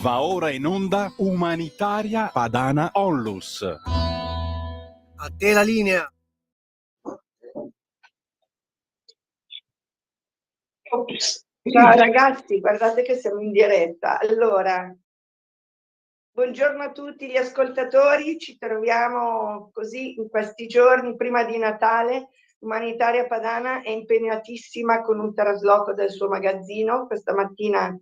Va ora in onda Umanitaria Padana Onlus. A te la linea. Ciao ragazzi, guardate che siamo in diretta. Allora, buongiorno a tutti gli ascoltatori, ci troviamo così in questi giorni prima di Natale. Umanitaria Padana è impegnatissima con un trasloco del suo magazzino. Questa mattina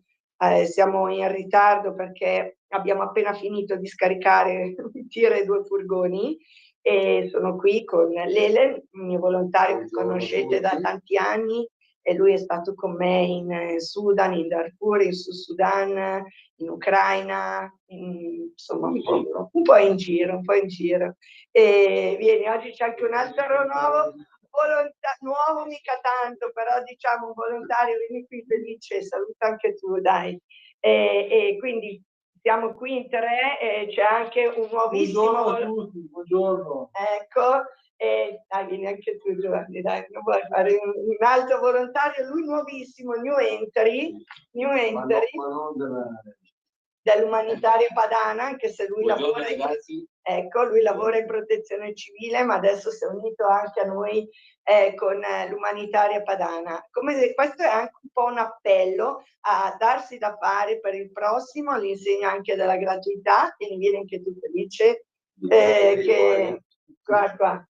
siamo in ritardo perché abbiamo appena finito di scaricare un tir e 2 furgoni e sono qui con Lele, un mio volontario che conoscete da tanti anni, e lui è stato con me in Sudan, in Darfur, in Sud Sudan, in Ucraina, insomma un po' in giro. E vieni, oggi c'è anche un altro nuovo mica tanto, però diciamo un volontario, vieni qui Felice, saluta anche tu, dai. E quindi siamo qui in 3, c'è anche un nuovissimo... Buongiorno a tutti, buongiorno. Ecco, dai, vieni anche tu Giovanni, dai, non vuoi fare un altro volontario, lui nuovissimo, new entry dell'Umanitaria Padana, anche se lui lavora in protezione civile, ma adesso si è unito anche a noi con l'Umanitaria Padana. Questo è anche un po' un appello a darsi da fare per il prossimo, all'insegna anche della gratuità, e ne vieni anche tu Felice, che qua.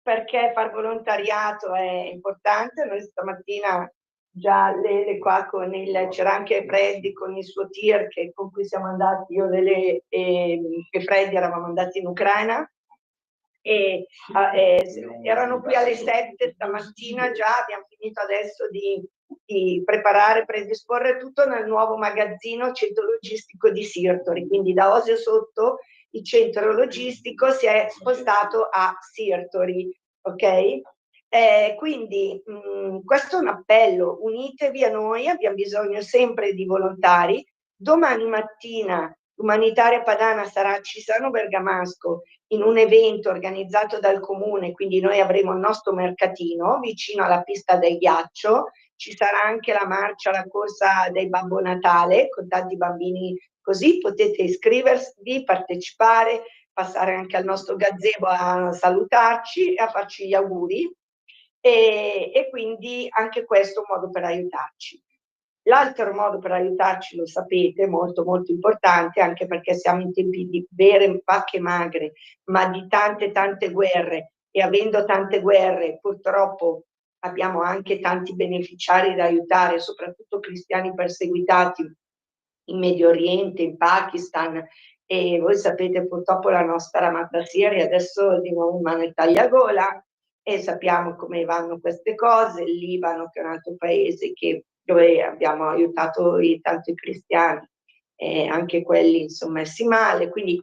Perché far volontariato è importante. Noi stamattina già Lele qua c'era anche Freddy con il suo tir con cui siamo andati, io, Lele e Freddy eravamo andati in Ucraina e erano qui alle 7 stamattina già, abbiamo finito adesso di preparare, predisporre tutto nel nuovo magazzino centro logistico di Sirtori, quindi da Osio Sotto il centro logistico si è spostato a Sirtori, ok? Quindi questo è un appello, unitevi a noi, abbiamo bisogno sempre di volontari. Domani mattina l'Umanitaria Padana sarà a Cisano Bergamasco in un evento organizzato dal comune, quindi noi avremo il nostro mercatino vicino alla pista del ghiaccio, ci sarà anche la marcia, la corsa del Babbo Natale con tanti bambini, così potete iscrivervi, partecipare, passare anche al nostro gazebo a salutarci e a farci gli auguri. E quindi anche questo è un modo per aiutarci. L'altro modo per aiutarci, lo sapete, molto molto importante, anche perché siamo in tempi di vere vacche magre, ma di tante guerre, e avendo tante guerre purtroppo abbiamo anche tanti beneficiari da aiutare, soprattutto cristiani perseguitati in Medio Oriente, in Pakistan, e voi sapete purtroppo la nostra amata Siria adesso è di nuovo in mano il tagliagola, e sappiamo come vanno queste cose. Il Libano, che è un altro paese dove abbiamo aiutato tanti cristiani, anche quelli insomma messi male, quindi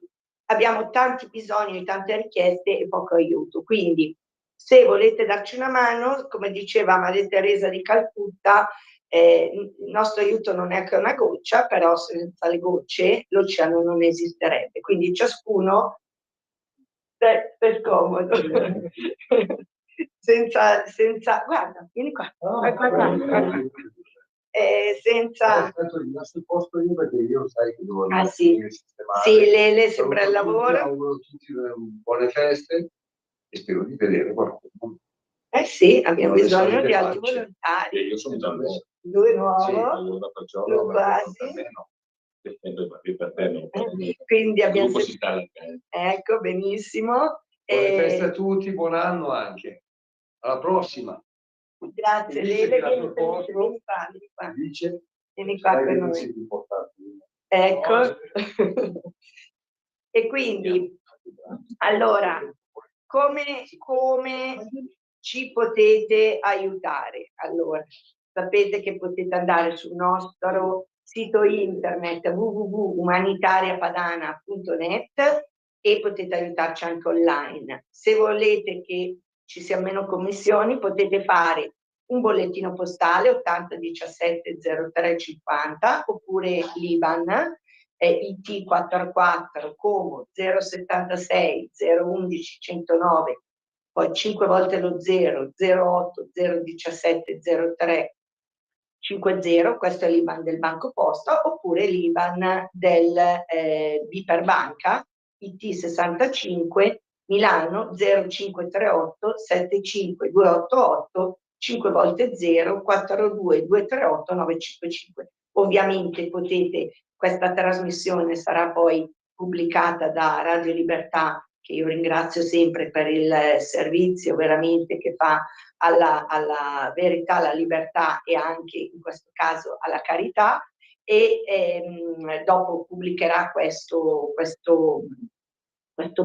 abbiamo tanti bisogni, tante richieste e poco aiuto. Quindi se volete darci una mano, come diceva Maria Teresa di Calcutta, il nostro aiuto non è che una goccia, però senza le gocce l'oceano non esisterebbe, quindi ciascuno per comodo senza guarda, vieni qua, senza Aspetto posto io perché io sai che devo sì, Lele sembra il lavoro. Auguro a tutti buone feste e spero di vedere qualcuno. Sì, abbiamo bisogno di altri volontari. Io sono già messo. Lui nuovo, sì, allora lui quasi. Quindi abbiamo ecco, benissimo. Buone feste a tutti, buon anno anche. Alla prossima. Grazie, Lele, vieni qua. Vieni qua con noi. Ecco. E quindi, allora, come ci potete aiutare? Allora, sapete che potete andare sul nostro sito internet www.umanitariapadana.net e potete aiutarci anche online. Se volete che ci siano meno commissioni, potete fare un bollettino postale 8017 0350 oppure l'IBAN IT 44 Como 076 011 109, poi 5 volte lo 0, 08 017 03 50, questo è l'IBAN del Banco Posta, oppure l'IBAN del Biperbanca, IT 65 Milano 0538 75288 5 volte 0 42 238 955. Ovviamente questa trasmissione sarà poi pubblicata da Radio Libertà, che io ringrazio sempre per il servizio veramente che fa alla verità, alla libertà e anche in questo caso alla carità, e dopo pubblicherà questo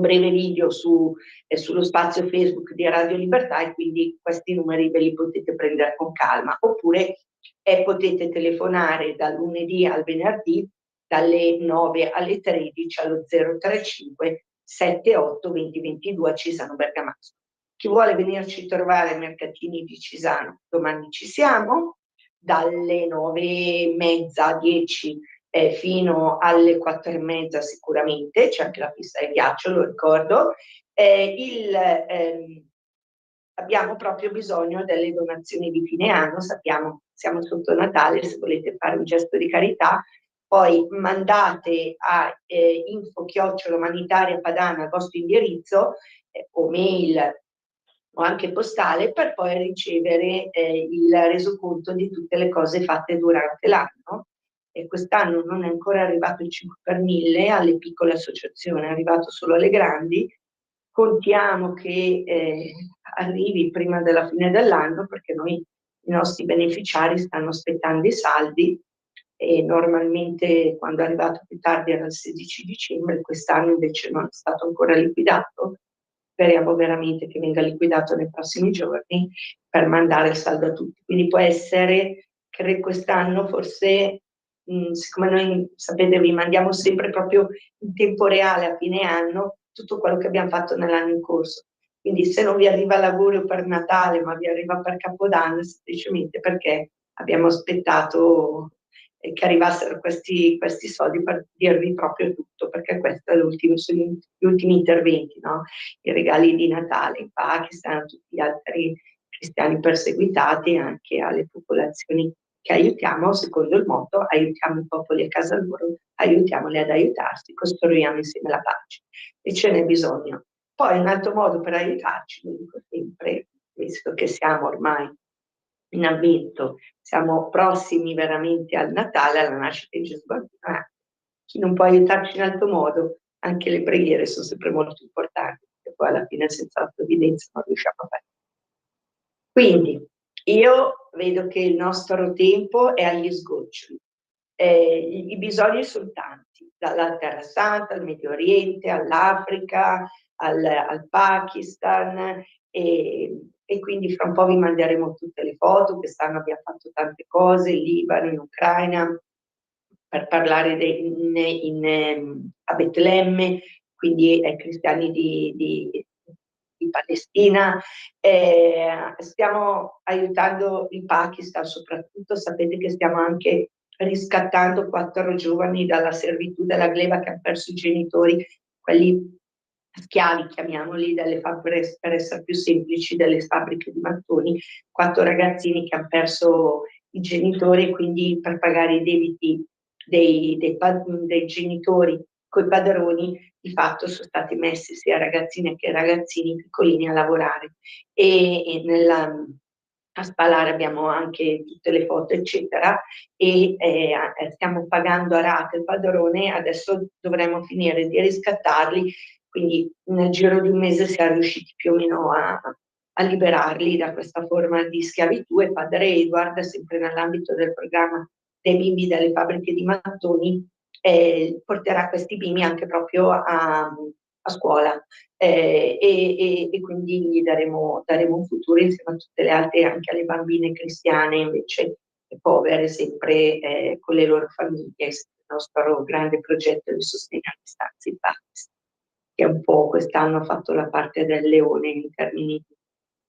breve video sullo spazio Facebook di Radio Libertà, e quindi questi numeri ve li potete prendere con calma, oppure potete telefonare dal lunedì al venerdì dalle 9 alle 13 allo 035 78 20 22 a Cisano Bergamasco. Chi vuole venirci a trovare ai mercatini di Cisano, domani ci siamo, dalle 9:30, 10 fino alle 4:30 sicuramente, c'è anche la pista di ghiaccio, lo ricordo. Abbiamo proprio bisogno delle donazioni di fine anno, sappiamo, siamo sotto Natale, se volete fare un gesto di carità, poi mandate a info@umanitaria padana il vostro indirizzo o mail o anche postale, per poi ricevere il resoconto di tutte le cose fatte durante l'anno. E quest'anno non è ancora arrivato il 5 per 1000 alle piccole associazioni, è arrivato solo alle grandi. Contiamo che arrivi prima della fine dell'anno, perché i nostri beneficiari stanno aspettando i saldi, e normalmente quando è arrivato più tardi era il 16 dicembre, quest'anno invece non è stato ancora liquidato. Speriamo veramente che venga liquidato nei prossimi giorni per mandare il saldo a tutti. Quindi può essere che quest'anno forse, siccome noi, sapete, vi mandiamo sempre proprio in tempo reale a fine anno tutto quello che abbiamo fatto nell'anno in corso. Quindi se non vi arriva l'augurio per Natale, ma vi arriva per Capodanno, semplicemente perché abbiamo aspettato che arrivassero questi soldi per dirvi proprio tutto, perché questi sono gli ultimi interventi, no? I regali di Natale in Pakistan, a tutti gli altri cristiani perseguitati, anche alle popolazioni che aiutiamo, secondo il motto: aiutiamo i popoli a casa loro, aiutiamoli ad aiutarsi, costruiamo insieme la pace. E ce n'è bisogno. Poi un altro modo per aiutarci, lo dico sempre, visto che siamo ormai in avvento, siamo prossimi veramente al Natale, alla nascita di Gesù Bambino, chi non può aiutarci in altro modo, anche le preghiere sono sempre molto importanti, perché poi alla fine senza la provvidenza non riusciamo a fare. Quindi io vedo che il nostro tempo è agli sgoccioli. I bisogni sono tanti, dalla Terra Santa al Medio Oriente, all'Africa, al Pakistan, e quindi fra un po' vi manderemo tutte le foto. Quest'anno abbiamo fatto tante cose in Libano, in Ucraina, per parlare a Betlemme, quindi ai cristiani di Palestina. Stiamo aiutando il Pakistan soprattutto. Sapete che stiamo anche riscattando 4 giovani dalla servitù della gleba, che hanno perso i genitori, quelli schiavi, chiamiamoli, per essere più semplici, delle fabbriche di mattoni. 4 ragazzini che hanno perso i genitori, quindi per pagare i debiti dei genitori coi padroni, di fatto sono stati messi sia ragazzine che ragazzini piccolini a lavorare, e a spalare abbiamo anche tutte le foto eccetera, e stiamo pagando a rate il padrone. Adesso dovremo finire di riscattarli, quindi nel giro di un mese siamo riusciti più o meno a liberarli da questa forma di schiavitù. E padre Edward, sempre nell'ambito del programma dei bimbi delle fabbriche di mattoni, porterà questi bimbi anche proprio a scuola, e quindi gli daremo un futuro insieme a tutte le altre, anche alle bambine cristiane invece povere, sempre con le loro famiglie. Il nostro grande progetto di sostegno a distanza in Pakistan, che un po' quest'anno ha fatto la parte del leone in termini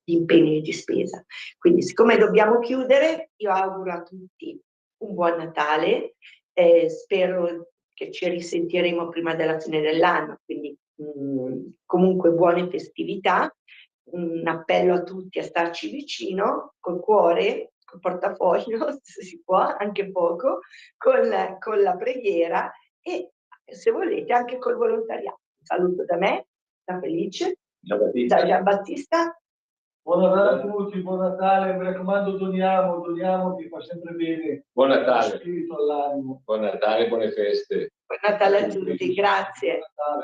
di impegni e di spesa. Quindi, siccome dobbiamo chiudere, io auguro a tutti un buon Natale, spero che ci risentiremo prima della fine dell'anno, quindi comunque buone festività. Un appello a tutti a starci vicino, col cuore, col portafoglio, se si può, anche poco, con la preghiera e se volete anche col volontariato. Saluto da me, da Felice, da Giambattista. Buon Natale a tutti, buon Natale, mi raccomando, doniamo che fa sempre bene. Buon Natale. Lo spirito all'animo. Buon Natale, buone feste. Buon Natale a tutti, grazie. Buon Natale.